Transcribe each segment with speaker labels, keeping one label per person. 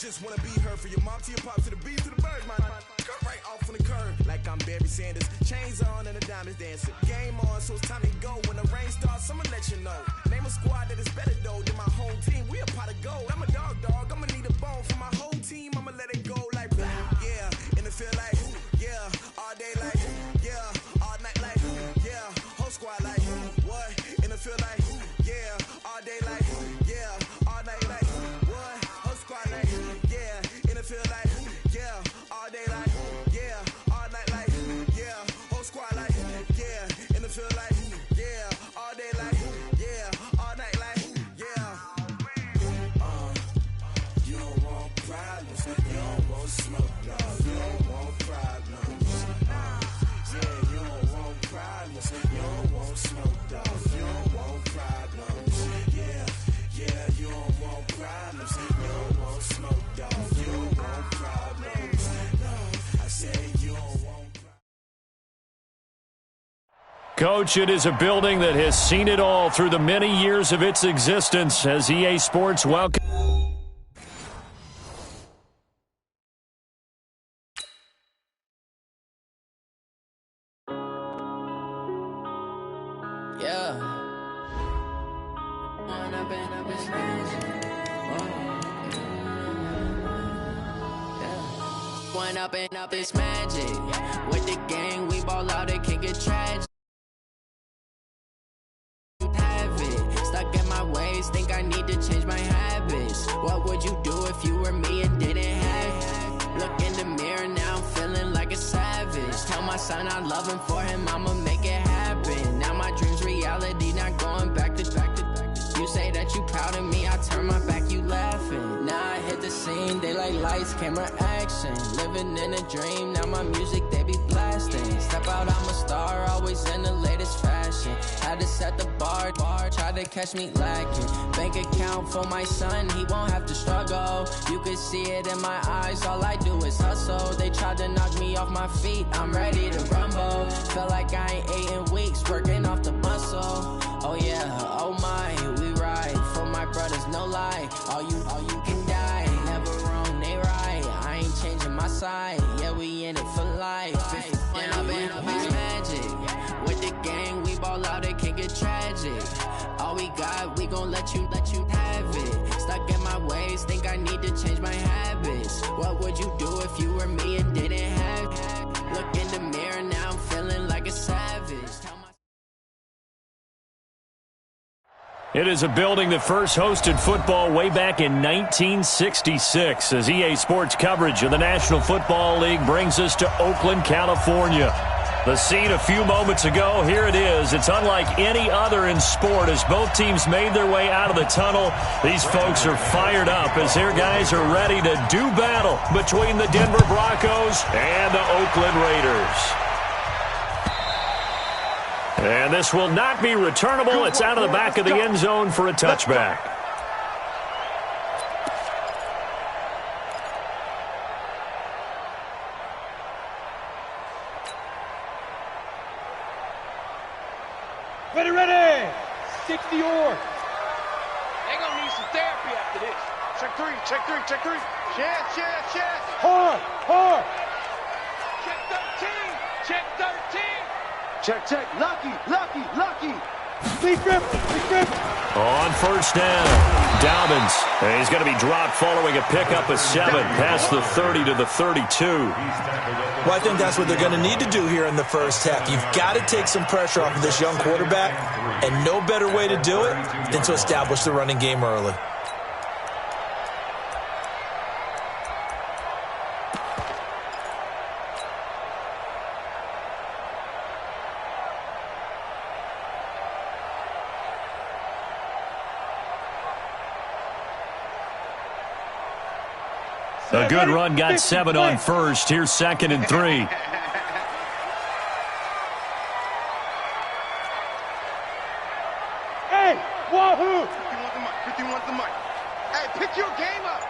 Speaker 1: just wanna be heard for your mom to your pops to the beat to the birds, man. Cut right off on the curb like I'm Barry Sanders. Chains on and the diamonds dancing. Game on, so it's time to go. When the rain starts, I'ma let you know. Name a squad that is better though than my home team. We a pot of gold. I'm a dog. I'ma need a bone for my whole team. I'ma let it go like yeah. In the field like yeah. All day like yeah. All night like yeah. Whole squad like what? In the field like yeah. All day like yeah. All night like what? Whole squad like yeah. In the field like yeah. All day like yeah. All night like yeah. Whole squad like yeah. In the field like yeah. All day like yeah. All night like yeah. You don't want problems. You don't want smoke, dog. You don't want problems. Yeah, you don't want problems. You don't want smoke, dog. You don't want problems. Yeah, you don't want problems. You don't want smoke, dog. You don't want problems. No, I said you don't want problems.
Speaker 2: Coach, it is a building that has seen it all through the many years of its existence as EA Sports welcome.
Speaker 3: Up this magic with the gang, we ball out, it can get tragic. Have it stuck in my ways, think I need to change my habits. What would you do if you were me and didn't have it? Look in the mirror now, I'm feeling like a savage. Tell my son I love him, for him I'ma make it happen. Now my dreams reality, not going back to. You say that you proud of me, I turn my back, you laughing. Now I hit the scene, they like lights, camera, action. Living in a dream, now my music, they be blasting. Step out, I'm a star, always in the latest fashion. Had to set the bar, try to catch me lacking. Bank account for my son, he won't have to struggle. You can see it in my eyes, all I do is hustle. They tried to knock me off my feet, I'm ready to rumble. Felt like I ain't ate in weeks, working off the muscle. Oh yeah, oh my, we ride for my brothers, no lie. All you can die, never wrong, they right. I ain't changing my side, yeah, we in it for life. When I've been up is magic with the gang, we ball out, it can get tragic. All we got, we gon' let you have it. Stuck in my ways, think I need to change my habits. What would you do if you were me and didn't have it? Look in the mirror, now I'm feeling like a savage.
Speaker 2: It is a building that first hosted football way back in 1966 as EA Sports coverage of the National Football League brings us to Oakland, California. The scene a few moments ago, here it is. It's unlike any other in sport as both teams made their way out of the tunnel. These folks are fired up as their guys are ready to do battle between the Denver Broncos and the Oakland Raiders. And this will not be returnable. It's out of the back of the end zone for a touchback.
Speaker 4: Ready. 60 or.
Speaker 5: They're going to need some therapy after this. Check three. Chance.
Speaker 4: Hard.
Speaker 5: Check 13.
Speaker 4: Check. Lucky. Big grip.
Speaker 2: On first down, Dobbins. He's going to be dropped following a pickup of 7 past the 30 to the 32.
Speaker 6: Well, I think that's what they're going to need to do here in the first half. You've got to take some pressure off of this young quarterback, and no better way to do it than to establish the running game early.
Speaker 2: A good run, got 7 on first. Here's 2nd and 3.
Speaker 4: Hey, wahoo!
Speaker 5: 51 the mic. Hey, pick your game up.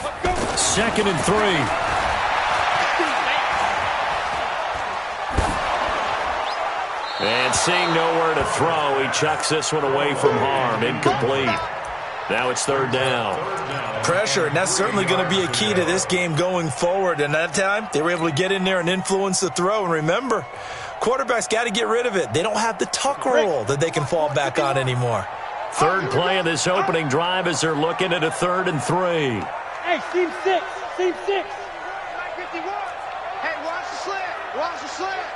Speaker 4: Let's go.
Speaker 2: 2nd and 3. And seeing nowhere to throw, he chucks this one away from harm. Incomplete. Now it's 3rd down.
Speaker 6: Pressure, and that's certainly going to be a key to this game going forward. And that time, they were able to get in there and influence the throw. And remember, quarterbacks got to get rid of it. They don't have the tuck roll that they can fall back on anymore.
Speaker 2: Third play of this opening drive as they're looking at a 3rd and 3.
Speaker 4: Hey, team 6. Team 6.
Speaker 5: 51. Hey, watch the slant. Watch the slant.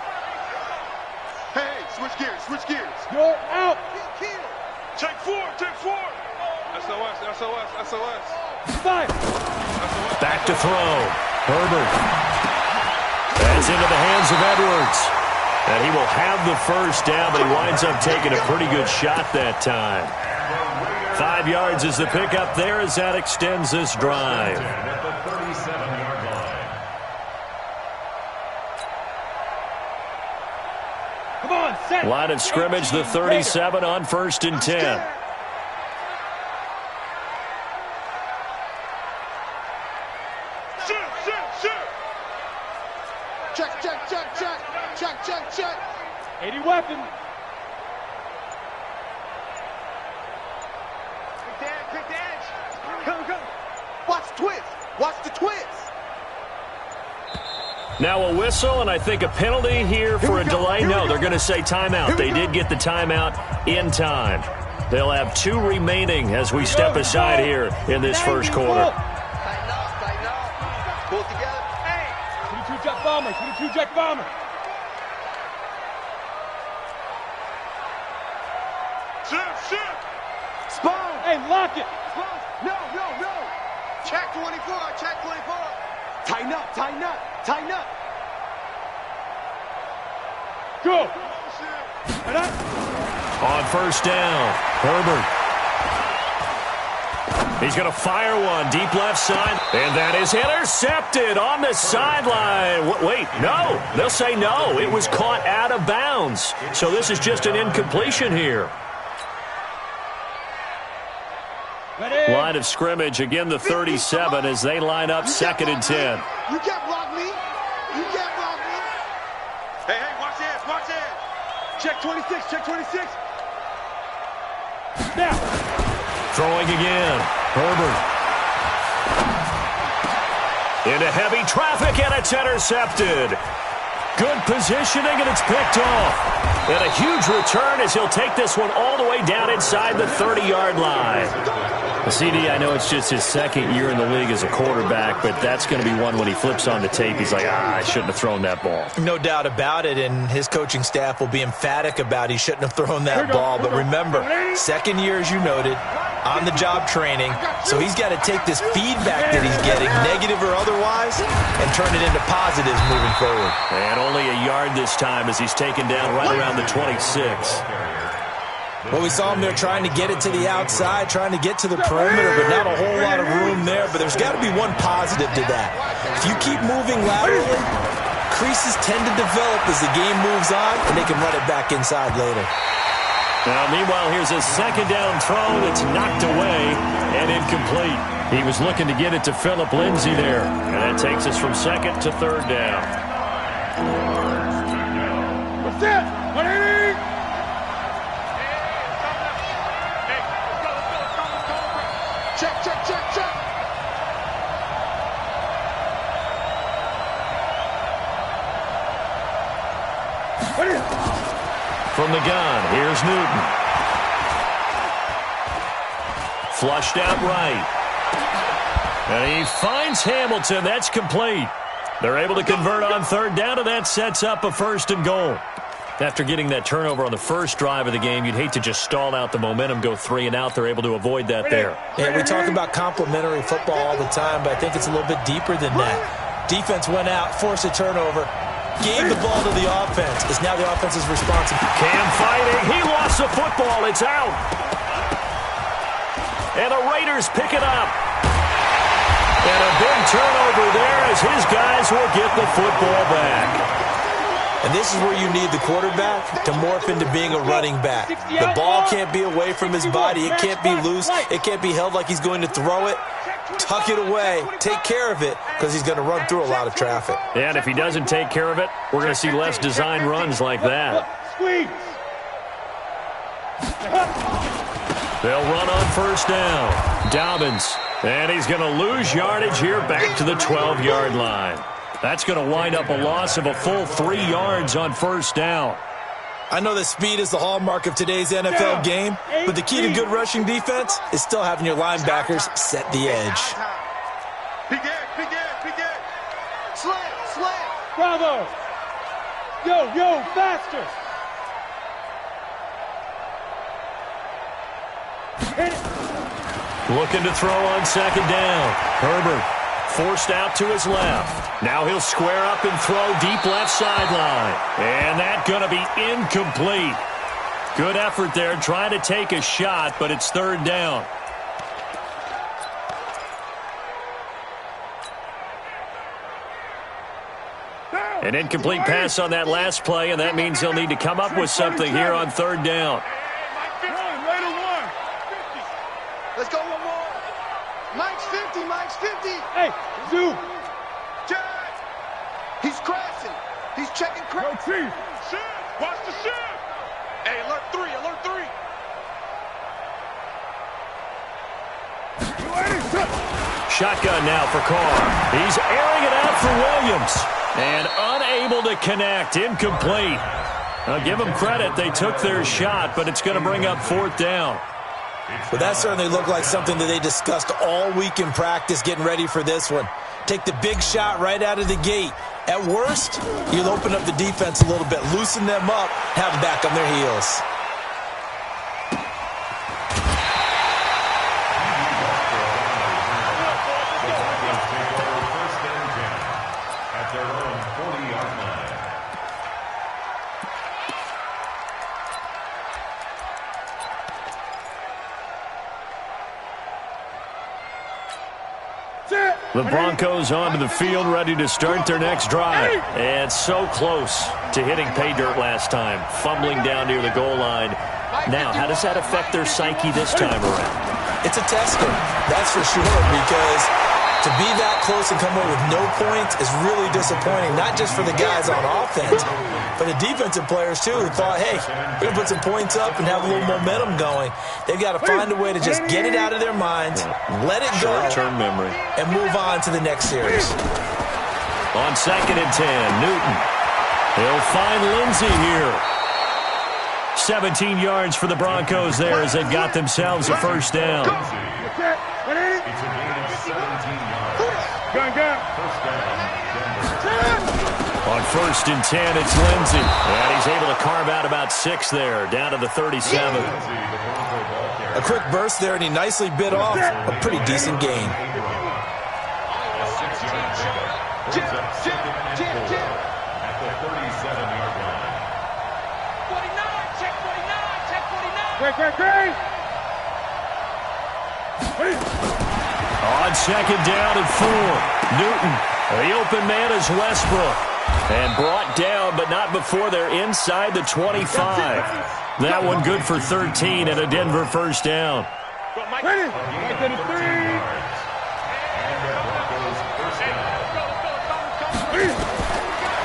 Speaker 5: Hey, switch gears. Switch gears.
Speaker 4: You're out.
Speaker 5: Check 4. Check 4. SOS. SOS. SOS.
Speaker 4: 5.
Speaker 2: Back to throw. Herbert. That's into the hands of Edwards. And he will have the first down, but he winds up taking a pretty good shot that time. 5 yards is the pickup there as that extends this drive.
Speaker 4: Come on, set.
Speaker 2: Line of scrimmage, the 37 on 1st and 10.
Speaker 5: Check.
Speaker 4: 80 weapon.
Speaker 5: Quick edge. Come. Watch the twist. Watch the twist.
Speaker 2: Now a whistle, and I think a penalty here for a delay. No, they're going to say timeout. They did get the timeout in time. They'll have 2 remaining as we step aside here in this first quarter.
Speaker 5: Tighten up. Pull it together. Hey.
Speaker 4: 22 jet bomber. 22 jet bomber.
Speaker 5: Shift.
Speaker 4: Spawn. Hey, lock it.
Speaker 5: No. Check 24. Check 24. Tighten up.
Speaker 4: Go.
Speaker 2: On first down, Herbert. He's going to fire one deep left side, and that is intercepted on the sideline. Wait, no. They'll say no. It was caught out of bounds. So this is just an incompletion here.
Speaker 4: Ready.
Speaker 2: Line of scrimmage, again the 37 as they line up 2nd and 10.
Speaker 5: You can't block me. Hey, watch it. Check 26.
Speaker 4: Now.
Speaker 2: Throwing again, Herbert. Into heavy traffic, and it's intercepted. Good positioning, and it's picked off. And a huge return as he'll take this one all the way down inside the 30-yard line. CD, I know it's just his 2nd year in the league as a quarterback, but that's going to be one when he flips on the tape. He's like, I shouldn't have thrown that ball.
Speaker 6: No doubt about it, and his coaching staff will be emphatic about he shouldn't have thrown that ball. But remember, 2nd year, as you noted, on-the-job training, so he's got to take this feedback that he's getting, negative or otherwise, and turn it into positives moving forward.
Speaker 2: And only a yard this time as he's taken down right around the 26.
Speaker 6: Well, we saw him there trying to get it to the outside, trying to get to the perimeter, but not a whole lot of room there. But there's got to be one positive to that. If you keep moving laterally, creases tend to develop as the game moves on, and they can run it back inside later.
Speaker 2: Now, meanwhile, here's a 2nd down throw that's knocked away and incomplete. He was looking to get it to Phillip Lindsay there, and that takes us from 2nd to 3rd down.
Speaker 4: What's that? 180.
Speaker 5: Check.
Speaker 2: From the gun, here's Newton. Flushed out right. And he finds Hamilton. That's complete. They're able to convert on 3rd down, and that sets up a 1st and goal. After getting that turnover on the first drive of the game, you'd hate to just stall out the momentum, go 3 and out. They're able to avoid that there.
Speaker 6: Yeah, we talk about complementary football all the time, but I think it's a little bit deeper than that. Defense went out, forced a turnover, gave the ball to the offense. It's now the offense's responsibility.
Speaker 2: Cam fighting. He lost the football. It's out. And the Raiders pick it up. And a big turnover there as his guys will get the football back.
Speaker 6: And this is where you need the quarterback to morph into being a running back. The ball can't be away from his body. It can't be loose. It can't be held like he's going to throw it. Tuck it away. Take care of it because he's going to run through a lot of traffic.
Speaker 2: And if he doesn't take care of it, we're going to see less design runs like that. They'll run on 1st down. Dobbins And he's going to lose yardage here back to the 12-yard line. That's going to wind up a loss of a full 3 yards on first down.
Speaker 6: I know that speed is the hallmark of today's NFL game, but the key to good rushing defense is still having your linebackers set the edge.
Speaker 5: Begin. Slam.
Speaker 4: Bravo. Yo, faster. Hit it.
Speaker 2: Looking to throw on second down. Herbert forced out to his left. Now he'll square up and throw deep left sideline. And that's going to be incomplete. Good effort there trying to take a shot, but it's third down. An incomplete pass on that last play, and that means they'll need to come up with something here on third down.
Speaker 5: Let's go one more. Mike's 50.
Speaker 4: Hey, Zoo.
Speaker 5: Jack. He's crashing. He's checking crash. Watch the shift. Hey, alert 3.
Speaker 2: Shotgun now for Carr. He's airing it out for Williams. And unable to connect. Incomplete. Now give them credit. They took their shot, but it's going to bring up fourth down.
Speaker 6: Well, that certainly looked like something that they discussed all week in practice getting ready for this one. Take the big shot right out of the gate. At worst, you'll open up the defense a little bit, loosen them up, have them back on their heels.
Speaker 2: The Broncos onto the field, ready to start their next drive. And so close to hitting pay dirt last time, fumbling down near the goal line. Now, how does that affect their psyche this time around?
Speaker 6: It's a testing, that's for sure, because to be that close and come away with no points is really disappointing, not just for the guys on offense, but the defensive players, too, who thought, hey, we're going to put some points up and have a little momentum going. They've got to find a way to just get it out of their minds, let it go,
Speaker 2: short-term memory,
Speaker 6: and move on to the next series.
Speaker 2: On 2nd and 10, Newton. He'll find Lindsey here. 17 yards for the Broncos there as they've got themselves a first down. On 1st and 10, it's Lindsey. And he's able to carve out about 6 there, down to the 37.
Speaker 6: A quick burst there, and he nicely bit off a pretty decent gain.
Speaker 4: Great.
Speaker 2: On 2nd down and 4, Newton. The open man is Westbrook. And brought down, but not before they're inside the 25. That one good for 13 and a Denver first down.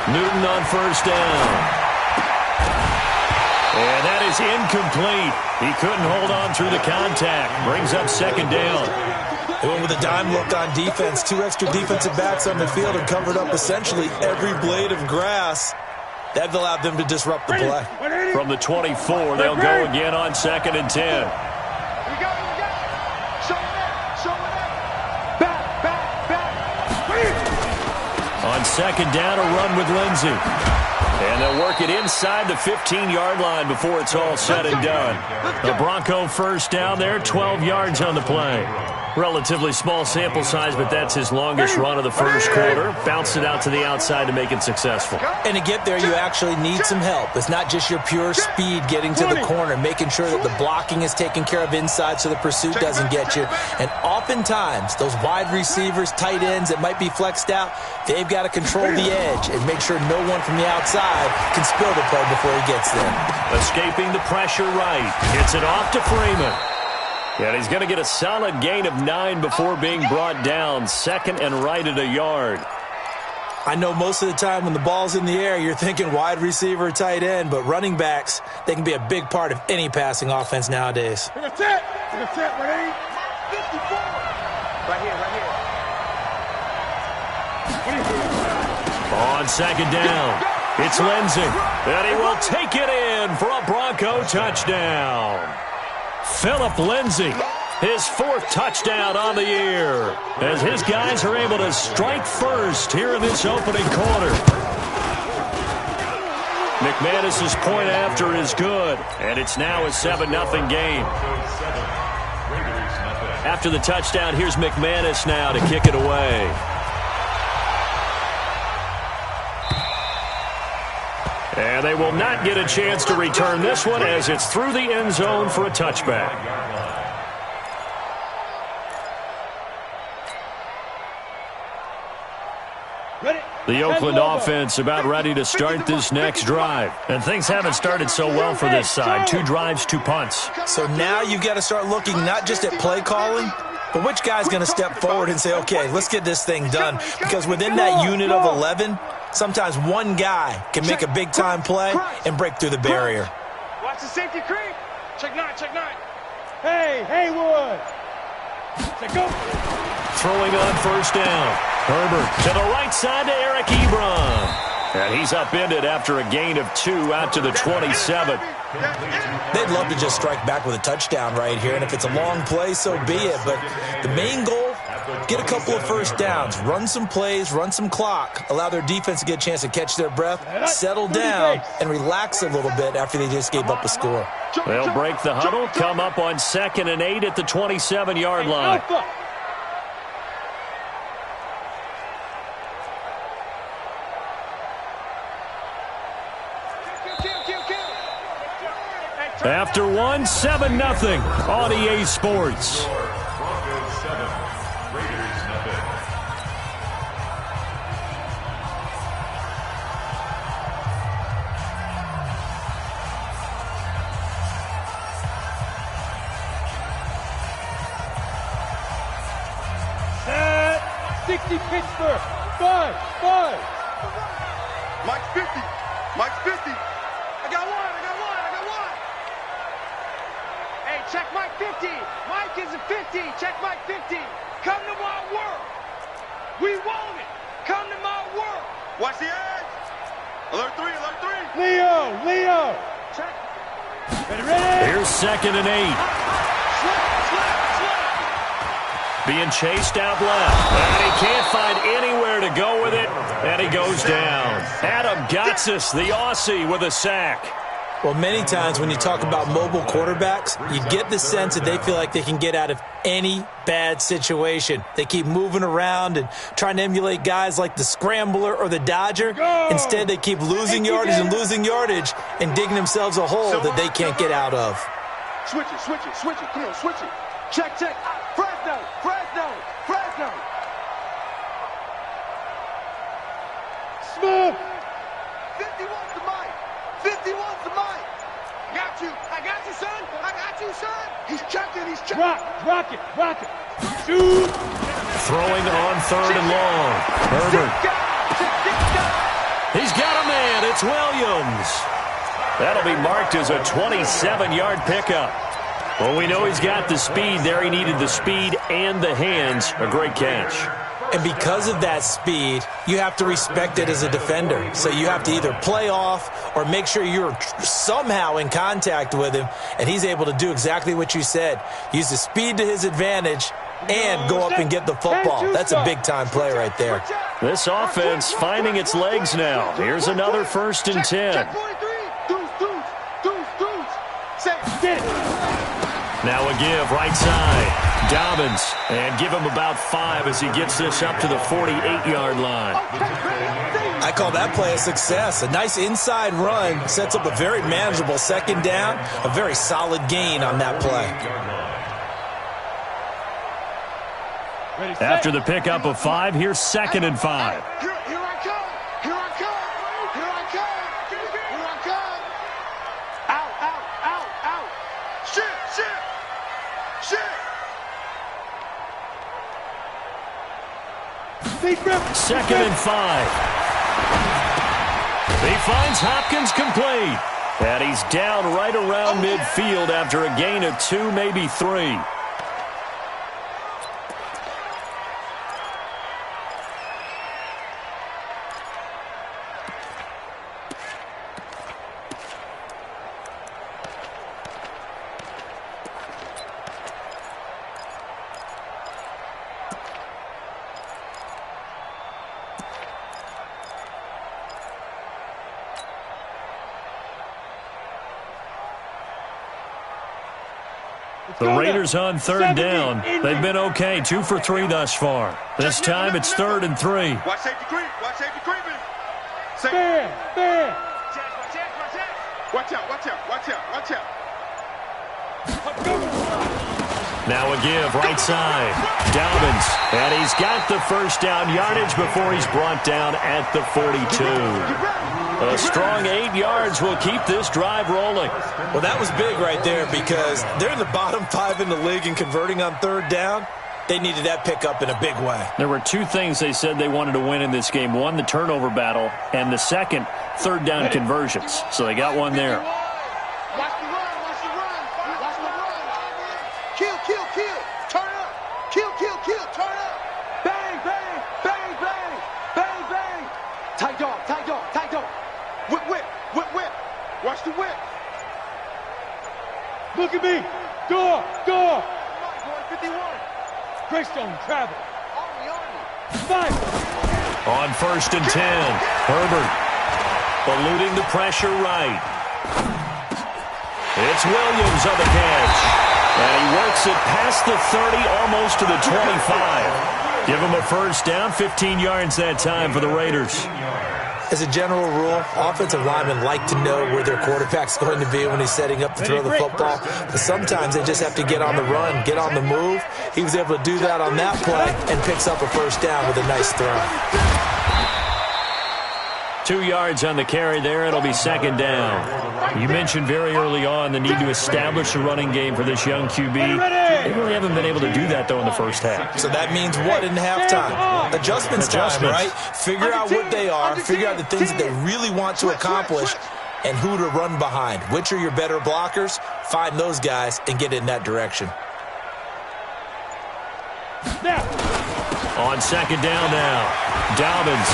Speaker 2: Newton on first down. And that is incomplete. He couldn't hold on through the contact. Brings up 2nd down.
Speaker 6: They went with a dime look on defense. 2 extra defensive backs on the field and covered up essentially every blade of grass. That allowed them to disrupt the play.
Speaker 2: From the 24, they'll go again on 2nd and 10. On 2nd down, a run with Lindsey. And they'll work it inside the 15-yard line before it's all said and done. The Bronco first down there, 12 yards on the play. Relatively small sample size, but that's his longest run of the first quarter. Bounced it out to the outside to make it successful.
Speaker 6: And to get there, you actually need some help. It's not just your pure speed getting to the corner, making sure that the blocking is taken care of inside so the pursuit doesn't get you. And oftentimes, those wide receivers, tight ends that might be flexed out, they've got to control the edge and make sure no one from the outside can spill the play before he gets there.
Speaker 2: Escaping the pressure right. Gets it off to Freeman. And he's going to get a solid gain of 9 before being brought down. 2nd and right at a yard.
Speaker 6: I know most of the time when the ball's in the air, you're thinking wide receiver, tight end, but running backs, they can be a big part of any passing offense nowadays.
Speaker 4: That's it. Ready? 54.
Speaker 2: On second down, it's Lindsey, and he will take it in for a Bronco touchdown. Phillip Lindsey, his 4th touchdown on the year, as his guys are able to strike first here in this opening quarter. McManus's point after is good, and it's now a 7-0 game. After the touchdown, here's McManus now to kick it away. And they will not get a chance to return this one as it's through the end zone for a touchback. The Oakland offense about ready to start this next drive. And things haven't started so well for this side. 2 drives, 2 punts.
Speaker 6: So now you've got to start looking not just at play calling, but which guy's going to step forward and say, okay, let's get this thing done. Because within that unit of 11, sometimes one guy can make a big-time play and break through the barrier.
Speaker 4: Watch the safety creep. Check 9, check 9. Hey, Haywood. Say go.
Speaker 2: Throwing on first down. Herbert to the right side to Eric Ebron. And he's upended after a gain of 2 out to the 27.
Speaker 6: They'd love to just strike back with a touchdown right here, and if it's a long play, so be it. But the main goal, get a couple of first downs, run some plays, run some clock, allow their defense to get a chance to catch their breath, settle down, and relax a little bit after they just gave up a score.
Speaker 2: They'll break the huddle, come up on 2nd and 8 at the 27-yard line. After 1, 7-0 on EA Sports.
Speaker 4: Set 60 Pittsburgh. 5.
Speaker 5: Mike's 50. Mike's 50. I got one. Hey, check Mike 50. Mike is a 50. Check Mike 50. Come to my work. We want it. Come to my work. Watch the edge. Alert 3.
Speaker 4: Leo. Check. Ready.
Speaker 2: Here's 2nd and 8. Being chased out left. And he can't find anywhere to go with it. And he goes down. Adam Gotsis, the Aussie, with a sack.
Speaker 6: Well, many times when you talk about mobile quarterbacks, you get the sense that they feel like they can get out of any bad situation. They keep moving around and trying to emulate guys like the Scrambler or the Dodger. Instead, they keep losing yardage and digging themselves a hole that they can't get out of.
Speaker 5: Switch it. Come on, switch it. Check. Fresno.
Speaker 4: Smooth.
Speaker 5: 50 wants the mic. I got you, son. He's checking.
Speaker 4: Rock it. Shoot.
Speaker 2: Throwing on 3rd and long. Herbert. He's got a man. It's Williams. That'll be marked as a 27-yard pickup. Well, we know he's got the speed there. He needed the speed and the hands. A great catch.
Speaker 6: And because of that speed, you have to respect it as a defender. So you have to either play off or make sure you're somehow in contact with him, and he's able to do exactly what you said. Use the speed to his advantage and go up and get the football. That's a big-time play right there.
Speaker 2: This offense finding its legs now. Here's another 1st and 10. Now a give, right side. Dobbins, and give him about 5 as he gets this up to the 48-yard line.
Speaker 6: I call that play a success. A nice inside run sets up a very manageable 2nd down, a very solid gain on that play.
Speaker 2: After the pickup of 5, here's 2nd and 5.
Speaker 5: Here I come. Out. Shit.
Speaker 2: 2nd and 5. He finds Hopkins complete. And he's down right around midfield after a gain of 2, maybe 3. The Raiders on third down. They've been okay, 2 for 3 thus far. This time it's 3rd and 3.
Speaker 5: Watch safety creep. Watch safety creeping.
Speaker 4: Fair.
Speaker 5: Watch out, watch out, watch out, watch out.
Speaker 2: Now a give, right side. Dobbins, and he's got the first down yardage before he's brought down at the 42. A strong 8 yards will keep this drive rolling.
Speaker 6: Well, that was big right there because they're in the bottom 5 in the league and converting on third down. They needed that pickup in a big way.
Speaker 2: There were 2 things they said they wanted to win in this game. One, the turnover battle, and the second, third down conversions. So they got one there.
Speaker 5: Watch the run, watch the run, watch the run. Kill, turn up. Kill, turn up.
Speaker 4: Bang, bang, bang, bang, bang, bang.
Speaker 5: Tight dog. Whip. Watch the whip.
Speaker 4: Look at me. Door.
Speaker 5: Boy, 51.
Speaker 4: Greystone travel.
Speaker 5: Army.
Speaker 4: 5.
Speaker 2: On 1st and 10, Herbert eluding the pressure right. It's Williams on the catch. And he works it past the 30, almost to the 25. Give him a first down, 15 yards that time for the Raiders.
Speaker 6: As a general rule, offensive linemen like to know where their quarterback's going to be when he's setting up to throw the football. But sometimes they just have to get on the run, get on the move. He was able to do that on that play and picks up a first down with a nice throw.
Speaker 2: 2 yards on the carry there. It'll be 2nd down. You mentioned very early on the need to establish a running game for this young QB. They really haven't been able to do that, though, in the first half.
Speaker 6: So that means what in halftime? Adjustments time, right? Figure out what they are, figure out the things that they really want to accomplish, and who to run behind. Which are your better blockers? Find those guys and get in that direction.
Speaker 2: On 2nd down now, Dobbins.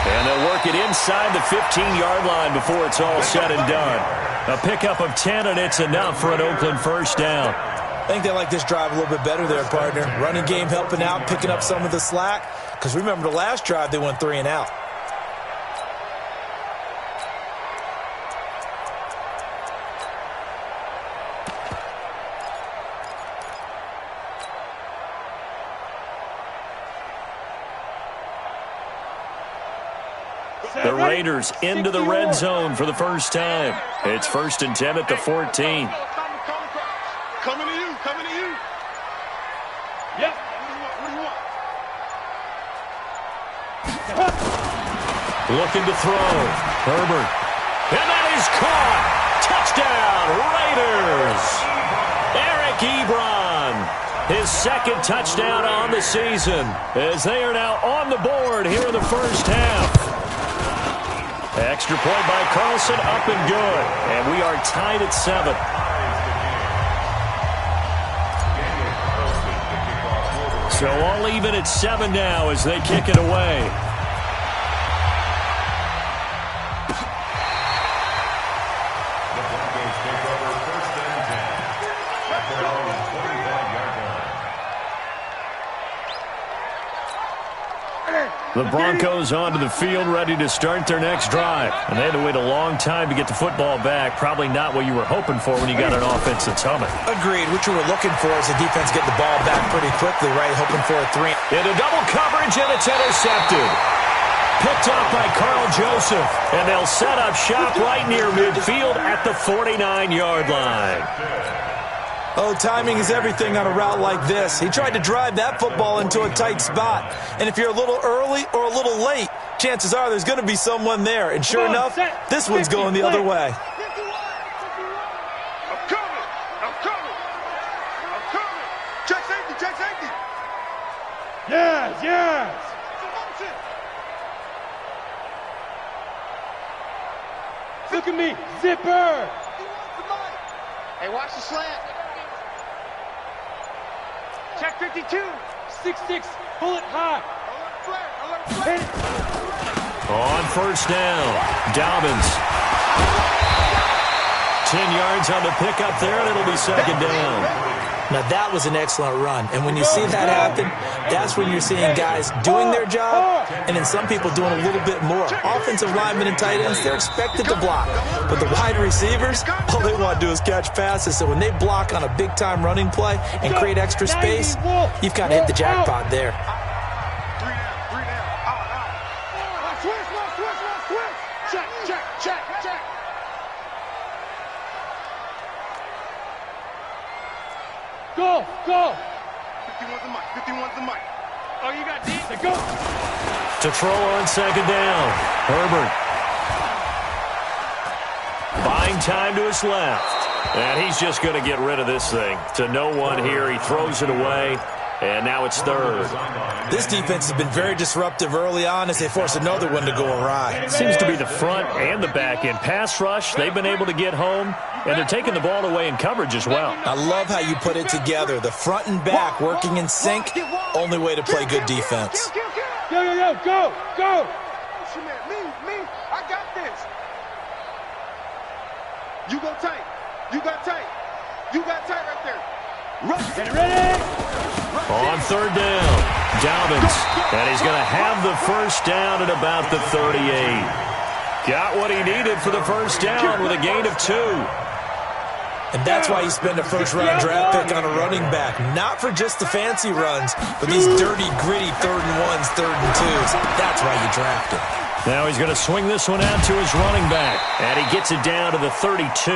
Speaker 2: And they'll work it inside the 15-yard line before it's all said and done. A pickup of 10, and it's enough for an Oakland first down.
Speaker 6: I think they like this drive a little bit better there, partner. Running game helping out, picking up some of the slack. Because remember the last drive, they went 3 and out.
Speaker 2: The Raiders into the red zone for the first time. It's 1st and 10 at the 14.
Speaker 5: Coming to you.
Speaker 4: Yep.
Speaker 5: What do you want?
Speaker 2: Looking to throw. Herbert. And that is caught. Touchdown, Raiders. Eric Ebron. His 2nd touchdown on the season as they are now on the board here in the first half. Extra point by Carlson, up and good. And we are tied at 7. So all even at 7 now as they kick it away. The Broncos onto the field, ready to start their next drive. And they had to wait a long time to get the football back. Probably not what you were hoping for when you got an offense that's humming.
Speaker 6: Agreed. What you were looking for is the defense get the ball back pretty quickly, right? Hoping for a 3.
Speaker 2: Into double coverage, and it's intercepted. Picked up by Carl Joseph. And they'll set up shop right near midfield at the 49-yard line.
Speaker 6: Oh, timing is everything on a route like this. He tried to drive that football into a tight spot. And if you're a little early or a little late, chances are there's going to be someone there. And sure enough, this one's going the other way.
Speaker 5: I'm coming. Check safety.
Speaker 4: Yes. Look at me, zipper.
Speaker 5: Hey, watch the slant.
Speaker 4: Check 52. 6'6", pull it high.
Speaker 5: Alert.
Speaker 2: On first down, Dobbins. 10 yards on the pickup there, and it'll be 2nd down.
Speaker 6: Now, that was an excellent run. And when you see that happen, that's when you're seeing guys doing their job and then some people doing a little bit more. Offensive linemen and tight ends, they're expected to block. But the wide receivers, all they want to do is catch passes. So when they block on a big-time running play and create extra space, you've kind of hit the jackpot there.
Speaker 4: Go, go.
Speaker 5: 51's the mic, 51's the mic.
Speaker 4: Oh, you got deep to go.
Speaker 2: To throw on second down. Herbert. Buying time to his left. And he's just going to get rid of this thing. To no one here. He throws it away. And now it's third.
Speaker 6: This defense has been very disruptive early on as they force another one to go awry.
Speaker 2: It seems to be the front and the back end. Pass rush, they've been able to get home, and they're taking the ball away in coverage as well.
Speaker 6: I love how you put it together. The front and back working in sync, only way to play good defense.
Speaker 4: Go, go, go, go, go.
Speaker 5: Me, I got this. You go tight. You got tight. You got tight right there. Run.
Speaker 4: Get ready.
Speaker 2: On third down, Dobbins, and he's going to have the first down at about the 38. Got what he needed for the first down with a gain of 2.
Speaker 6: And that's why you spend a first-round draft pick on a running back. Not for just the fancy runs, but these dirty, gritty third and ones, third and twos. That's why you draft him.
Speaker 2: Now he's going to swing this one out to his running back, and he gets it down to the 32.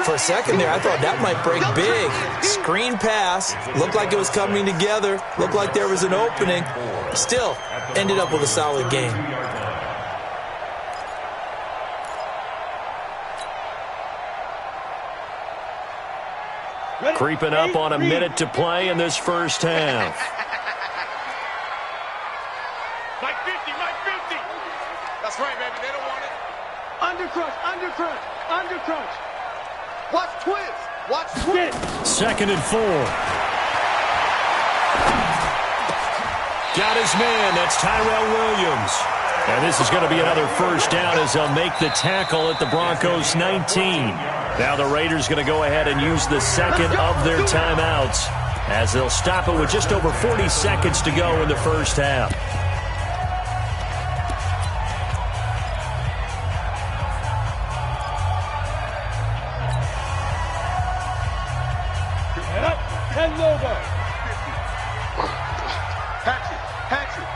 Speaker 6: For a second there, I thought that might break big. Screen pass. Looked like it was coming together. Looked like there was an opening. Still, ended up with a solid game.
Speaker 2: Creeping up on a minute to play in this first half.
Speaker 5: Mike 50, Mike 50. That's right, baby. They don't want it.
Speaker 4: Undercrunch, undercrunch, undercrunch.
Speaker 5: Watch twist. Watch twist.
Speaker 2: Second and 4. Got his man. That's Tyrell Williams. And this is going to be another first down as they'll make the tackle at the Broncos 19. Now the Raiders going to go ahead and use the second of their timeouts as they'll stop it with just over 40 seconds to go in the first half.
Speaker 4: Head over.
Speaker 5: Hatchet.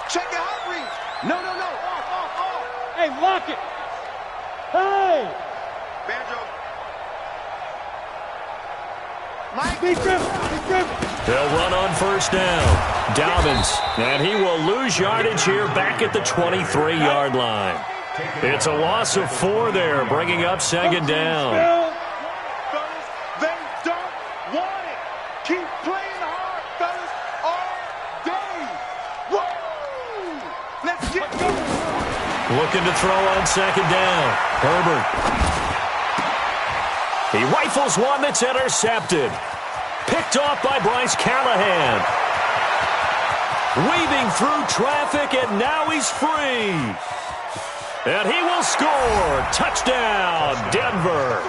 Speaker 5: Check your hot reads. No. Off.
Speaker 4: Hey, lock it. Hey.
Speaker 5: Banjo.
Speaker 4: Be grip.
Speaker 2: They'll run on first down. Dobbins, and he will lose yardage here back at the 23-yard line. It's a loss of 4 there, bringing up second down.
Speaker 5: They don't want it. Keep playing hard, fellas, all day. Woo! Let's get going.
Speaker 2: Looking to throw on second down. Herbert. He rifles one that's intercepted. Picked off by Bryce Callahan. Weaving through traffic, and now he's free. And he will score. Touchdown, Denver.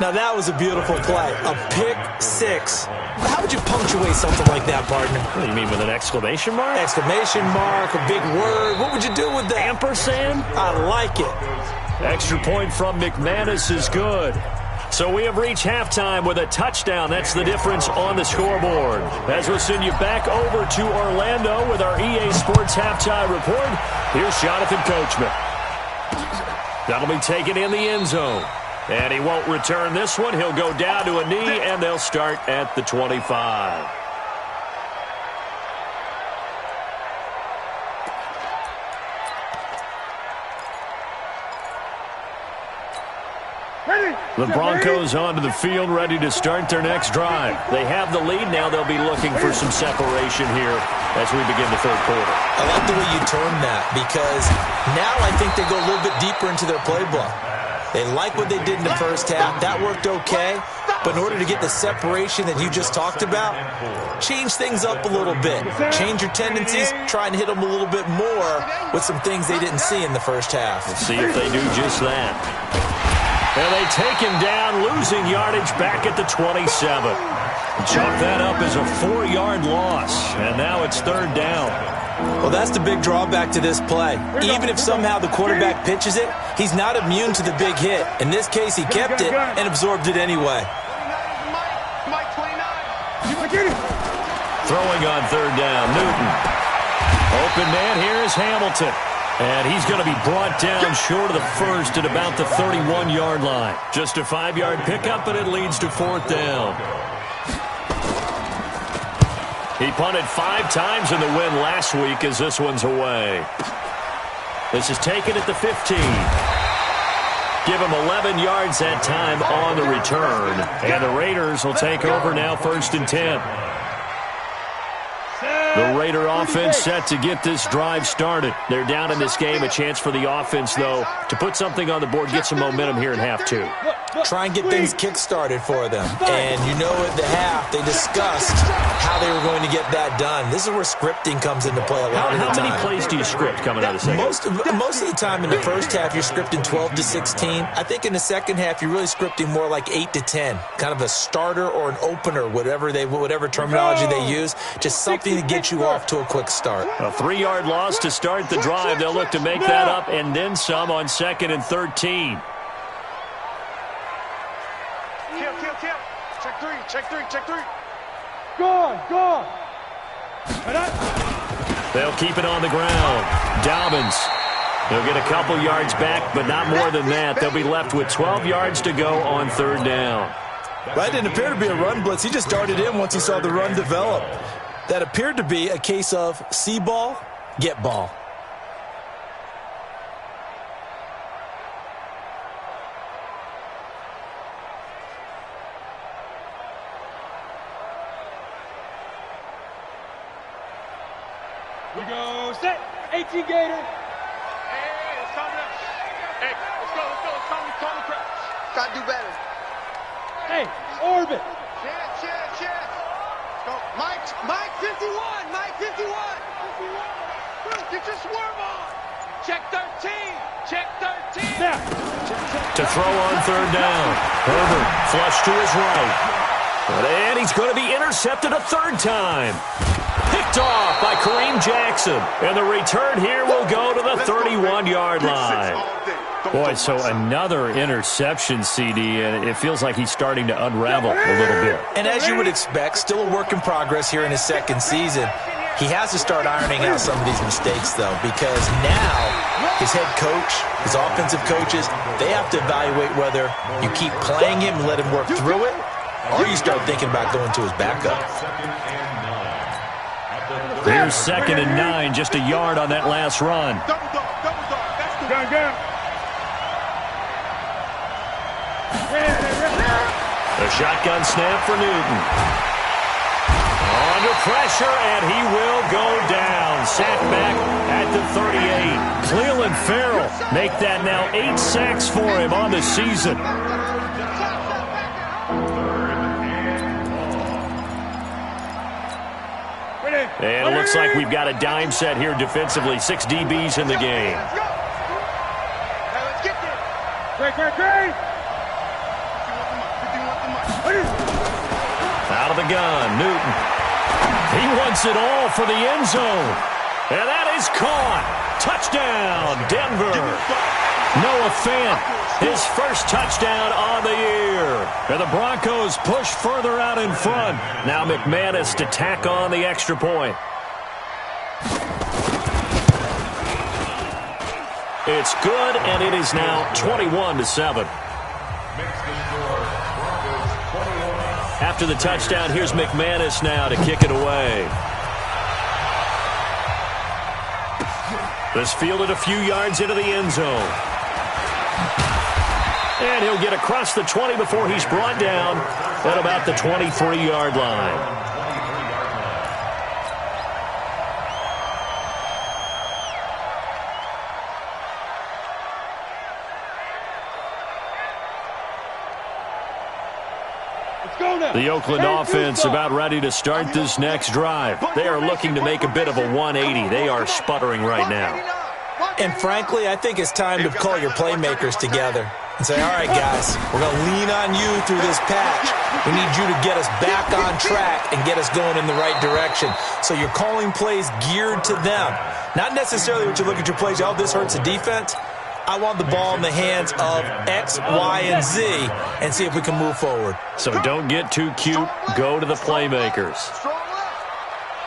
Speaker 6: Now that was a beautiful play. A pick 6. How would you punctuate something like that, partner?
Speaker 2: What do you mean, with an exclamation mark?
Speaker 6: Exclamation mark, a big word. What would you do with that?
Speaker 2: Ampersand?
Speaker 6: I like it.
Speaker 2: Extra point from McManus is good. So we have reached halftime with a touchdown. That's the difference on the scoreboard. As we'll send you back over to Orlando with our EA Sports Halftime Report, here's Jonathan Coachman. That'll be taken in the end zone. And he won't return this one. He'll go down to a knee, and they'll start at the 25. The Broncos onto the field, ready to start their next drive. They have the lead. Now they'll be looking for some separation here as we begin the third quarter.
Speaker 6: I like the way you term that, because now I think they go a little bit deeper into their playbook. They like what they did in the first half. That worked okay. But in order to get the separation that you just talked about, change things up a little bit. Change your tendencies. Try and hit them a little bit more with some things they didn't see in the first half.
Speaker 2: Let's see if they do just that. And they take him down, losing yardage back at the 27. Chalk that up as a 4-yard loss, and now it's 3rd down.
Speaker 6: Well, that's the big drawback to this play. Even if somehow the quarterback pitches it, he's not immune to the big hit. In this case, he kept it and absorbed it anyway.
Speaker 2: Throwing on 3rd down, Newton. Open man here is Hamilton. And he's going to be brought down short of the first at about the 31-yard line. Just a 5-yard pickup, and it leads to 4th down. He punted 5 times in the win last week as this one's away. This is taken at the 15. Give him 11 yards that time on the return. And the Raiders will take over now 1st and 10. The Raider offense set to get this drive started. They're down in this game. A chance for the offense, though, to put something on the board, get some momentum here in half 2.
Speaker 6: Try and get things kick-started for them. And you know at the half, they discussed how they were going to get that done. This is where scripting comes into play a lot of the time.
Speaker 2: How many plays do you script coming out of the second?
Speaker 6: Most of the time in the first half, you're scripting 12 to 16. I think in the second half, you're really scripting more like 8 to 10. Kind of a starter or an opener, whatever terminology they use. Just something to get you off to a quick start.
Speaker 2: A 3-yard loss to start the drive. They'll look to make that up and then some on 2nd and 13.
Speaker 5: Check three.
Speaker 4: Go.
Speaker 2: They'll keep it on the ground. Dobbins. They'll get a couple yards back, but not more than that. They'll be left with 12 yards to go on 3rd down.
Speaker 6: That didn't appear to be a run blitz. He just darted in once he saw the run develop. That appeared to be a case of see ball, get ball.
Speaker 4: We go set. 18 Gator.
Speaker 5: Hey, it's coming up. Hey, let's go. Call the press. Gotta do better.
Speaker 4: Hey, orbit.
Speaker 5: Cheers. Go. Mike 51. Mike 51. Get your swerve on. Check 13.
Speaker 4: Now.
Speaker 2: To throw on 3rd down. Herbert flush to his right. And he's going to be intercepted a 3rd time. Picked off by Kareem Jackson. And the return here will go to the 31-yard line. Boy, so another interception, CD, and it feels like he's starting to unravel a little bit.
Speaker 6: And as you would expect, still a work in progress here in his 2nd season. He has to start ironing out some of these mistakes, though, because now his head coach, his offensive coaches, they have to evaluate whether you keep playing him and let him work through it, or you start thinking about going to his backup.
Speaker 2: Here's 2nd and 9, just a yard on that last run.
Speaker 4: Go.
Speaker 2: The shotgun snap for Newton. Under pressure, and he will go down. Sacked back at the 38. Cleveland Farrell make that now 8 sacks for him on the season. And it looks like we've got a dime set here defensively. 6 DBs in the game.
Speaker 4: Great.
Speaker 2: Out of the gun, Newton. He wants it all for the end zone. And that is caught. Touchdown, Denver. Noah Fant, his first touchdown on the year. And the Broncos push further out in front. Now McManus to tack on the extra point. It's good, and it is now 21-7. After the touchdown, here's McManus now to kick it away. This fielded a few yards into the end zone. And he'll get across the 20 before he's brought down at about the 23-yard line. The Oakland offense about ready to start this next drive. They are looking to make a bit of a 180. They are sputtering right now.
Speaker 6: And frankly, I think it's time to call your playmakers together. and say, all right, guys, we're going to lean on you through this patch. We need you to get us back on track and get us going in the right direction. So you're calling plays geared to them. Not necessarily what you look at your plays, oh, this hurts the defense. I want the ball in the hands of X, Y, and Z and see if we can move forward.
Speaker 2: So don't get too cute. Go to the playmakers.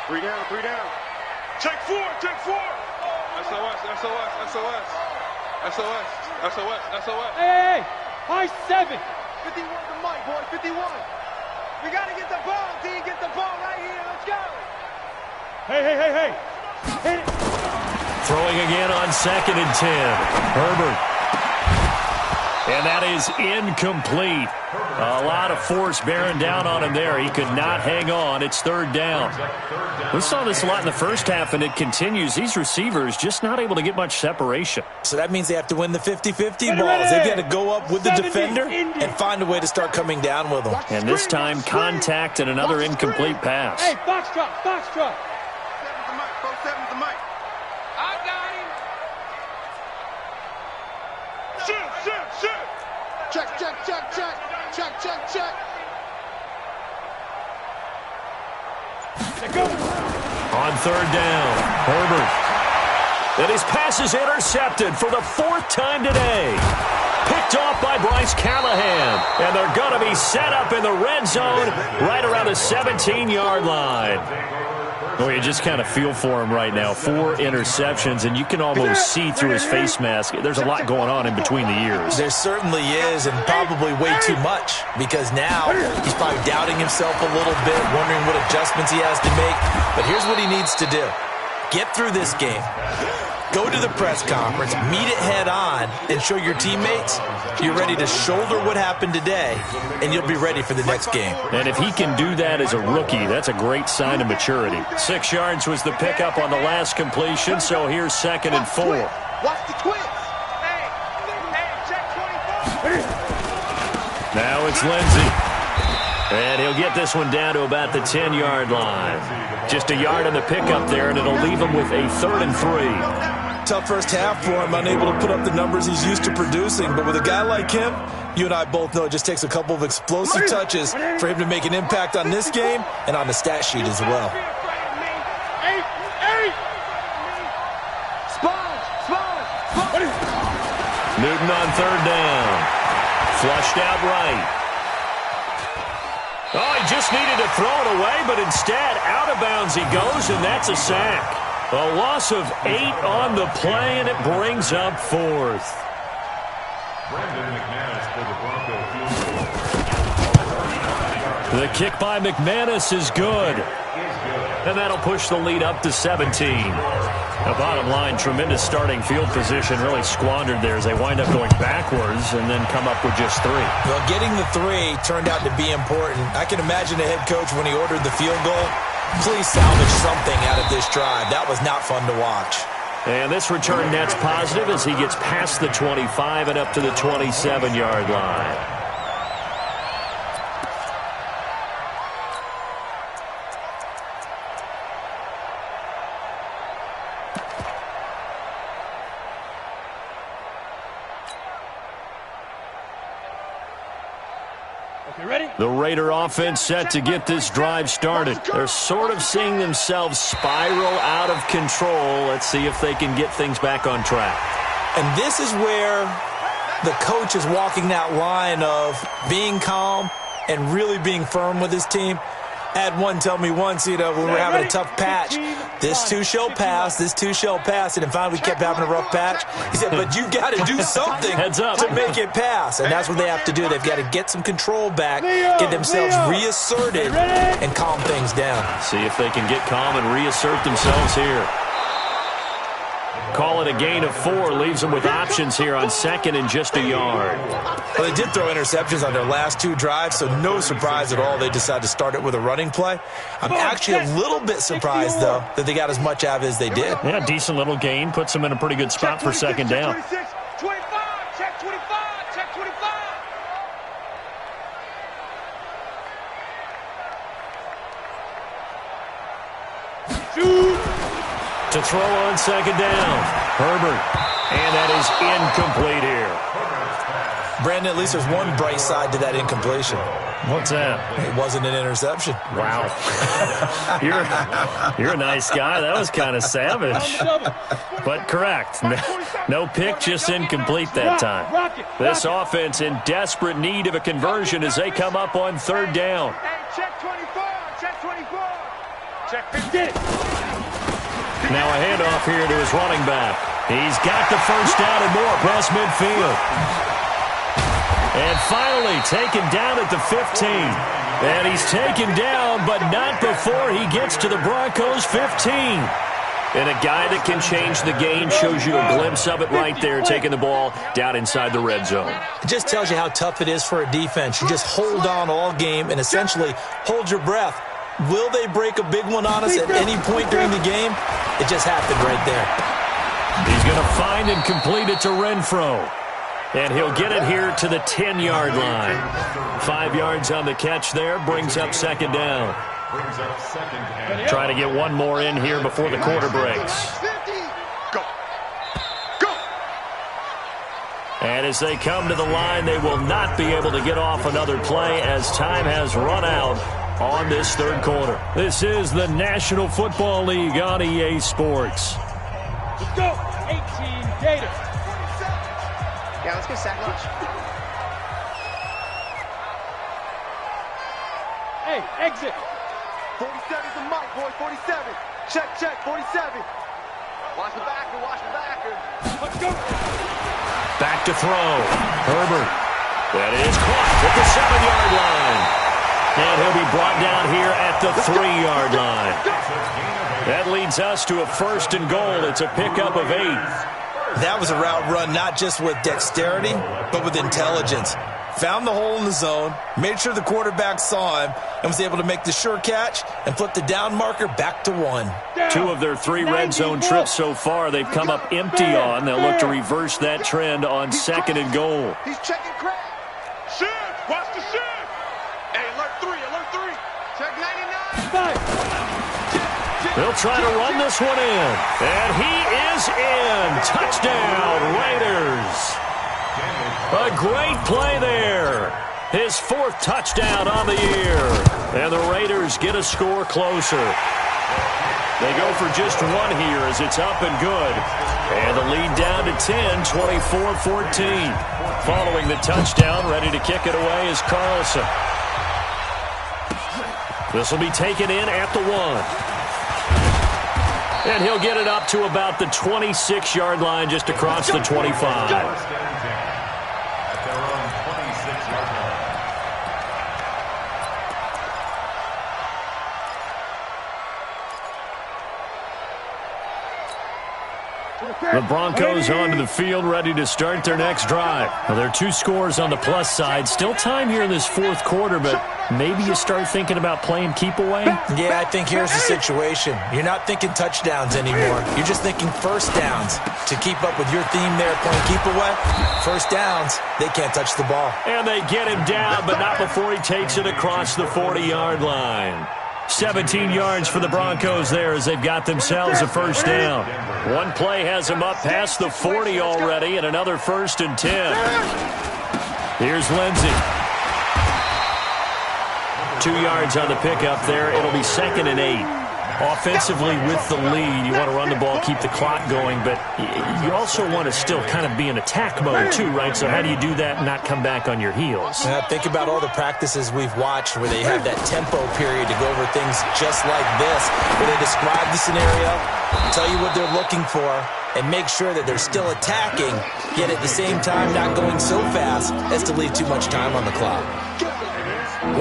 Speaker 5: 3 down, 3 down. Check 4, check 4. SOS, SOS, SOS. SOS, SOS, SOS.
Speaker 4: Hey, high 7.
Speaker 5: 51 to Mike, boy, 51. We got to get the ball, D. Get the ball right here. Let's go.
Speaker 4: Hey. Hit it.
Speaker 2: Throwing again on 2nd and 10. Herbert. And that is incomplete. A lot of force bearing down on him there. He could not hang on. It's 3rd down. We saw this a lot in the first half, and it continues. These receivers just not able to get much separation.
Speaker 6: So that means they have to win the 50-50 balls. They've got to go up with the defender and find a way to start coming down with them.
Speaker 2: And this time, contact and another incomplete pass.
Speaker 4: Hey, foxtrot.
Speaker 5: 7's the Mike, 7's the Mike. I got him. Shoot. Check.
Speaker 4: Go.
Speaker 2: On 3rd down, Herbert. And his pass is intercepted for the 4th time today. Picked off by Bryce Callahan. And they're going to be set up in the red zone right around the 17-yard line. Well, you just kind of feel for him right now. 4 interceptions, and you can almost see through his face mask. There's a lot going on in between the ears.
Speaker 6: There certainly is, and probably way too much, because now he's probably doubting himself a little bit, wondering what adjustments he has to make. But here's what he needs to do. Get through this game. Go to the press conference, meet it head on, and show your teammates you're ready to shoulder what happened today, and you'll be ready for the next game.
Speaker 2: And if he can do that as a rookie, that's a great sign of maturity. 6 yards was the pickup on the last completion, so here's 2nd and 4.
Speaker 5: Watch the twist. Hey, check 24.
Speaker 2: Now it's Lindsey. And he'll get this one down to about the 10-yard line. Just a yard on the pickup there, and it'll leave him with a 3rd and 3.
Speaker 6: Tough first half for him, unable to put up the numbers he's used to producing. But with a guy like him, you and I both know it just takes a couple of explosive touches for him to make an impact on this game and on the stat sheet as well.
Speaker 2: Newton on 3rd down. Flushed out right. Oh, he just needed to throw it away, but instead, out of bounds he goes, and that's a sack. A loss of 8 on the play, and it brings up 4th. The kick by McManus is good. And that'll push the lead up to 17. The bottom line, tremendous starting field position, really squandered there as they wind up going backwards and then come up with just 3.
Speaker 6: Well, getting the 3 turned out to be important. I can imagine the head coach when he ordered the field goal. Please salvage something out of this drive. That was not fun to watch.
Speaker 2: And this return net's positive as he gets past the 25 and up to the 27-yard line. The Raider offense set to get this drive started. They're sort of seeing themselves spiral out of control. Let's see if they can get things back on track.
Speaker 6: And this is where the coach is walking that line of being calm and really being firm with his team. I had one tell me once, when we were having a tough patch, this too shall pass, this too shall pass. And finally we kept having a rough patch. He said, but you got to do something
Speaker 2: Heads up.
Speaker 6: to make it pass. And that's what they have to do. They've got to get some control back, get themselves reasserted, and calm things down.
Speaker 2: See if they can get calm and reassert themselves here. Call it a gain of 4, leaves them with options here on 2nd and just a yard.
Speaker 6: Well, they did throw interceptions on their last 2 drives, so no surprise at all they decided to start it with a running play. I'm actually a little bit surprised, though, that they got as much out of it as they did.
Speaker 2: Yeah, decent little gain. Puts them in a pretty good spot for 2nd down.
Speaker 5: 26, 25, check 25, check 25.
Speaker 2: Shoot! To throw on 2nd down. Herbert. And that is incomplete here.
Speaker 6: Brandon, at least there's one bright side to that incompletion.
Speaker 2: What's that?
Speaker 6: It wasn't an interception.
Speaker 2: Wow. You're a nice guy. That was kind of savage. But correct. No pick, just incomplete that time. This offense in desperate need of a conversion as they come up on third down.
Speaker 5: Hey, check 24. Check 24. Check 15.
Speaker 2: Now a handoff here to his running back. He's got the first down and more across midfield. And finally taken down at the 15. And he's taken down, but not before he gets to the Broncos' 15. And a guy that can change the game, shows you a glimpse of it right there, taking the ball down inside the red zone.
Speaker 6: It just tells you how tough it is for a defense. You just hold on all game and essentially hold your breath. Will they break a big one on us at any point during the game? It just happened right there.
Speaker 2: He's going to find and complete it to Renfro. And he'll get it here to the 10-yard line. 5 yards on the catch there, brings up second down. Try to get one more in here before the quarter breaks.
Speaker 5: Go. Go.
Speaker 2: And as they come to the line, they will not be able to get off another play as time has run out on this third quarter. This is the National Football League on EA Sports.
Speaker 4: Let's go. 18 Gators.
Speaker 7: Yeah, let's go sack lunch.
Speaker 4: Hey, exit.
Speaker 5: 47's a mic, boy. 47. Check, 47. Watch the backer, watch the backer.
Speaker 4: Let's go.
Speaker 2: Back to throw. Herbert. That is caught at the 7-yard line. And he'll be brought down here at the 3-yard line. That leads us to a first and goal. It's a pickup of 8.
Speaker 6: That was a route run not just with dexterity, but with intelligence. Found the hole in the zone, made sure the quarterback saw him, and was able to make the sure catch and flip the down marker back to 1.
Speaker 2: 2 of their 3 red zone trips so far they've come up empty on. They'll look to reverse that trend on second and goal.
Speaker 5: He's checking crap. Shift. Watch the shift. Hey, alert 3. Alert 3. Check 99.
Speaker 2: They'll try to run this one in. And he is in. Touchdown, Raiders. A great play there. His 4th touchdown on the year. And the Raiders get a score closer. They go for just 1 here as it's up and good. And the lead down to 10, 24-14. Following the touchdown, ready to kick it away is Carlson. This will be taken in at the 1. And he'll get it up to about the 26-yard line just across the 25. The Broncos onto the field, ready to start their next drive. Well, there are 2 scores on the plus side. Still time here in this 4th quarter, but maybe you start thinking about playing keep away?
Speaker 6: Yeah, I think here's the situation. You're not thinking touchdowns anymore. You're just thinking first downs. To keep up with your theme there, playing keep away, first downs, they can't touch the ball.
Speaker 2: And they get him down, but not before he takes it across the 40-yard line. 17 yards for the Broncos there as they've got themselves a first down. One play has them up past the 40 already, and another 1st and 10. Here's Lindsey. 2 yards on the pickup there. It'll be 2nd and 8. Offensively with the lead, you want to run the ball, keep the clock going, but you also want to still kind of be in attack mode too, right? So how do you do that and not come back on your heels?
Speaker 6: Think about all the practices we've watched where they have that tempo period to go over things just like this, where they describe the scenario, tell you what they're looking for, and make sure that they're still attacking, yet at the same time not going so fast as to leave too much time on the clock.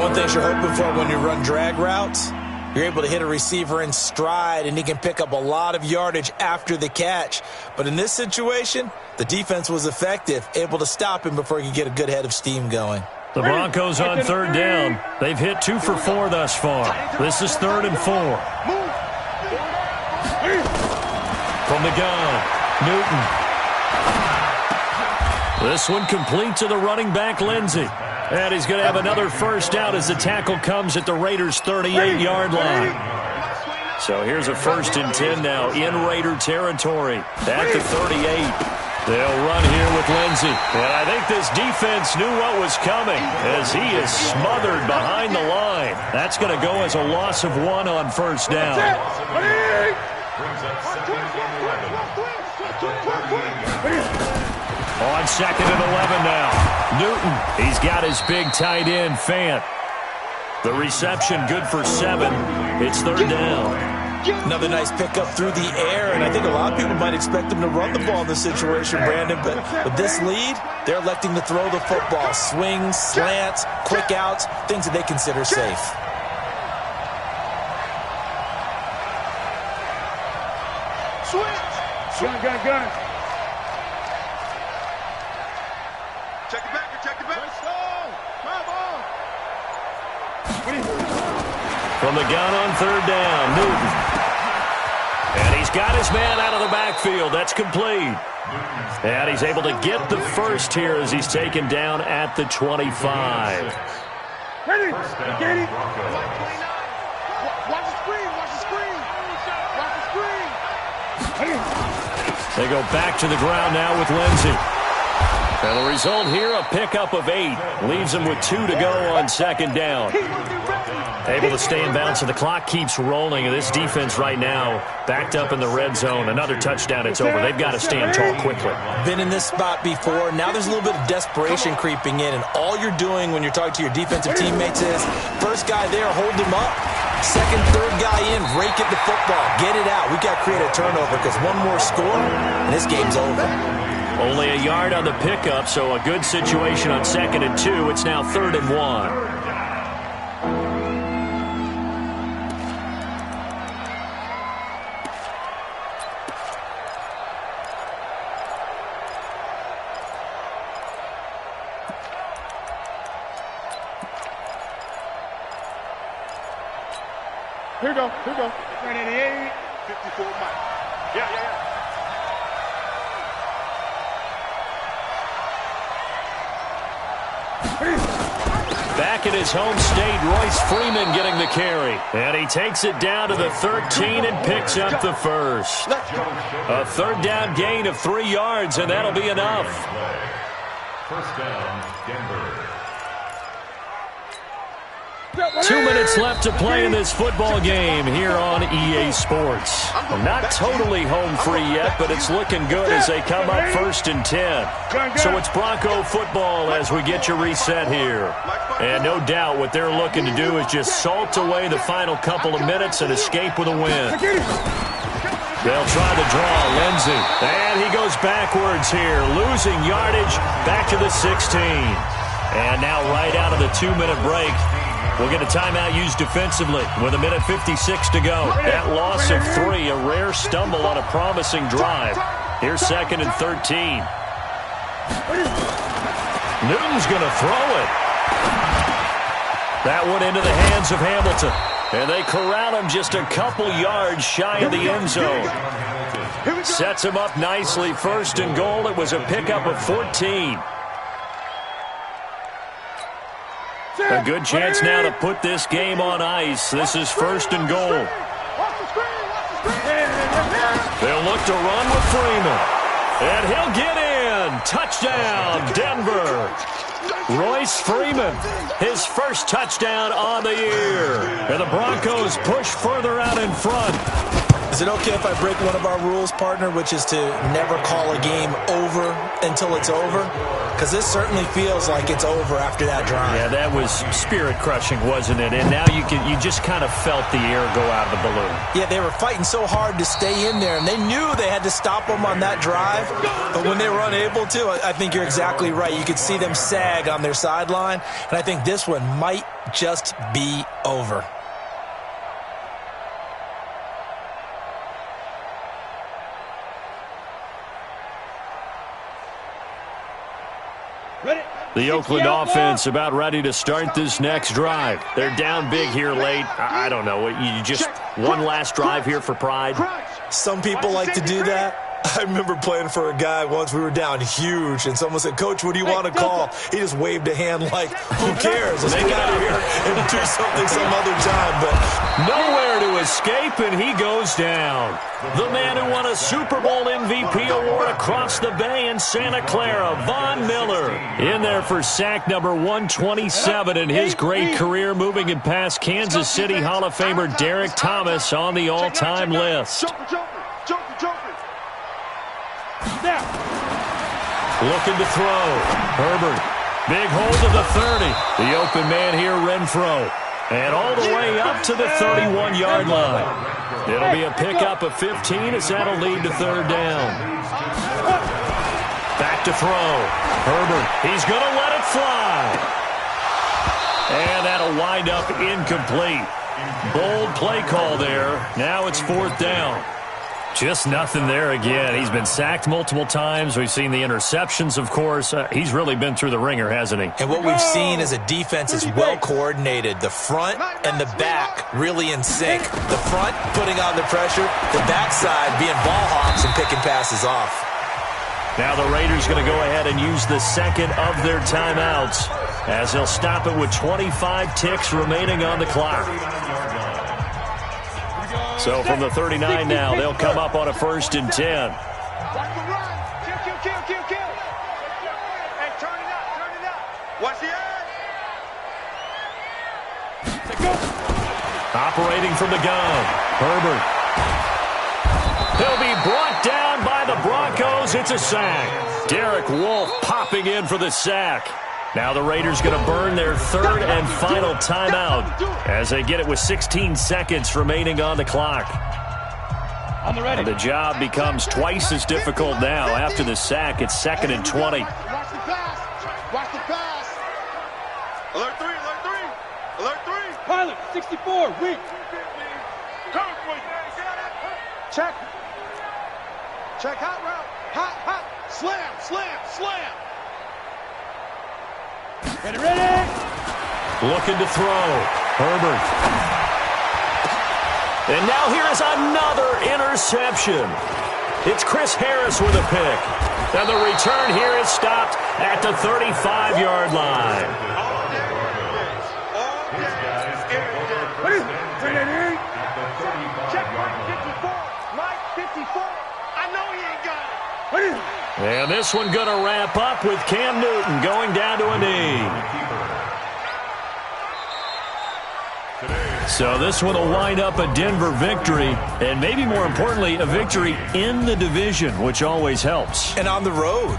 Speaker 6: One thing you're hoping for when you run drag routes, you're able to hit a receiver in stride, and he can pick up a lot of yardage after the catch. But in this situation, the defense was effective, able to stop him before he could get a good head of steam going.
Speaker 2: The Broncos on 3rd down. They've hit 2 for 4 thus far. This is 3rd and 4. From the gun, Newton. This one complete to the running back, Lindsey. And he's going to have another first down as the tackle comes at the Raiders' 38-yard line. So here's a 1st and 10 now in Raider territory at the 38. They'll run here with Lindsey. And I think this defense knew what was coming as he is smothered behind the line. That's going to go as a loss of 1 on first down. On second and 11 now. Newton, he's got his big tight end, Fant. The reception good for 7. It's third down.
Speaker 6: Another nice pickup through the air, and I think a lot of people might expect them to run the ball in this situation, Brandon, but with this lead, they're electing to throw the football. Swings, slants, quick outs, things that they consider safe.
Speaker 4: Gun.
Speaker 5: Check it back. Let's go. Come on.
Speaker 2: From the gun on third down, Newton. And he's got his man out of the backfield. That's complete. And he's able to get the first here as he's taken down at the 25.
Speaker 4: Ready? Get it.
Speaker 5: Watch the screen.
Speaker 2: They go back to the ground now with Lindsey. And the result here, a pickup of 8. Leaves him with 2 to go on second down. Able to stay in bounds, so the clock keeps rolling. And this defense right now backed up in the red zone. Another touchdown, it's over. They've got to stand tall quickly.
Speaker 6: Been in this spot before. Now there's a little bit of desperation creeping in. And all you're doing when you're talking to your defensive teammates is, first guy there, hold him up. Second, third guy in, rake at the football. Get it out. We've got to create a turnover because one more score, and this game's over.
Speaker 2: Only a yard on the pickup, so a good situation on second and 2. It's now third and 1.
Speaker 4: Here we go. 988.
Speaker 5: 54 Mike. Yeah.
Speaker 2: Back in his home state, Royce Freeman getting the carry. And he takes it down to the 13 and picks up the first. A third down gain of 3 yards, and that'll be enough.
Speaker 8: First down, Denver.
Speaker 2: 2 minutes left to play in this football game here on EA Sports. Not totally home free yet, but it's looking good as they come up first and 10. So it's Bronco football as we get you reset here. And no doubt what they're looking to do is just salt away the final couple of minutes and escape with a win. They'll try to draw Lindsey. And he goes backwards here, losing yardage back to the 16. And now right out of the 2-minute break, we'll get a timeout used defensively with 1:56 to go. That loss of 3, a rare stumble on a promising drive. Here's second and 13. Newton's going to throw it. That one into the hands of Hamilton. And they corral him just a couple yards shy of the end zone. Sets him up nicely. First and goal. It was a pickup of 14. A good chance now to put this game on ice. This is first and goal. They'll look to run with Freeman. And he'll get in. Touchdown, Denver. Royce Freeman, his first touchdown on the year. And the Broncos push further out in front.
Speaker 6: Is it okay if I break one of our rules, partner, which is to never call a game over until it's over? Because this certainly feels like it's over after that drive.
Speaker 2: Yeah, that was spirit-crushing, wasn't it? And now you just kind of felt the air go out of the balloon.
Speaker 6: Yeah, they were fighting so hard to stay in there, and they knew they had to stop them on that drive. But when they were unable to, I think you're exactly right. You could see them sag on their sideline, and I think this one might just be over.
Speaker 2: The Oakland offense about ready to start this next drive. They're down big here late. I don't know. You just one last drive here for pride?
Speaker 6: Some people like to do that. I remember playing for a guy once. We were down huge, and someone said, "Coach, what do you want to call?" He just waved a hand like, who cares? Let's get out of here and do something some other time. But
Speaker 2: nowhere to escape, and he goes down. The man who won a Super Bowl MVP award across the bay in Santa Clara, Von Miller, in there for sack number 127 in his great career, moving it past Kansas City Hall of Famer Derek Thomas on the all-time list. Looking to throw. Herbert. Big hold to the 30. The open man here, Renfro. And all the way up to the 31-yard line. It'll be a pickup of 15 as that'll lead to third down. Back to throw. Herbert. He's going to let it fly. And that'll wind up incomplete. Bold play call there. Now it's fourth down. Just nothing there again. He's been sacked multiple times. We've seen the interceptions, of course. He's really been through the ringer, hasn't he?
Speaker 6: And what we've seen is a defense is well coordinated. The front and the back really in sync. The front putting on the pressure. The backside being ball hawks and picking passes off.
Speaker 2: Now the Raiders going to go ahead and use the second of their timeouts as they'll stop it with 25 ticks remaining on the clock. So from the 39 now, they'll come up on a 1st and 10.
Speaker 5: Watch the run. Kill. Hey, turn it up. Watch the edge.
Speaker 2: Operating from the gun. Herbert. He'll be brought down by the Broncos. It's a sack. Derek Wolfe popping in for the sack. Now the Raiders going to burn their third and final timeout as they get it with 16 seconds remaining on the clock. And the job becomes twice as difficult now. After the sack, it's 2nd and 20.
Speaker 5: Watch the pass. Alert 3.
Speaker 4: Pilot, 64, weak.
Speaker 5: Check hot route. Hot. Slam.
Speaker 4: Ready.
Speaker 2: Looking to throw. Herbert. And now here is another interception. It's Chris Harris with a pick. And the return here is stopped at the 35-yard line.
Speaker 5: Check Mike 54. I know he ain't got it.
Speaker 2: And this one going to wrap up with Cam Newton going down to a knee. So this one will wind up a Denver victory, and maybe more importantly, a victory in the division, which always helps.
Speaker 6: And on the road.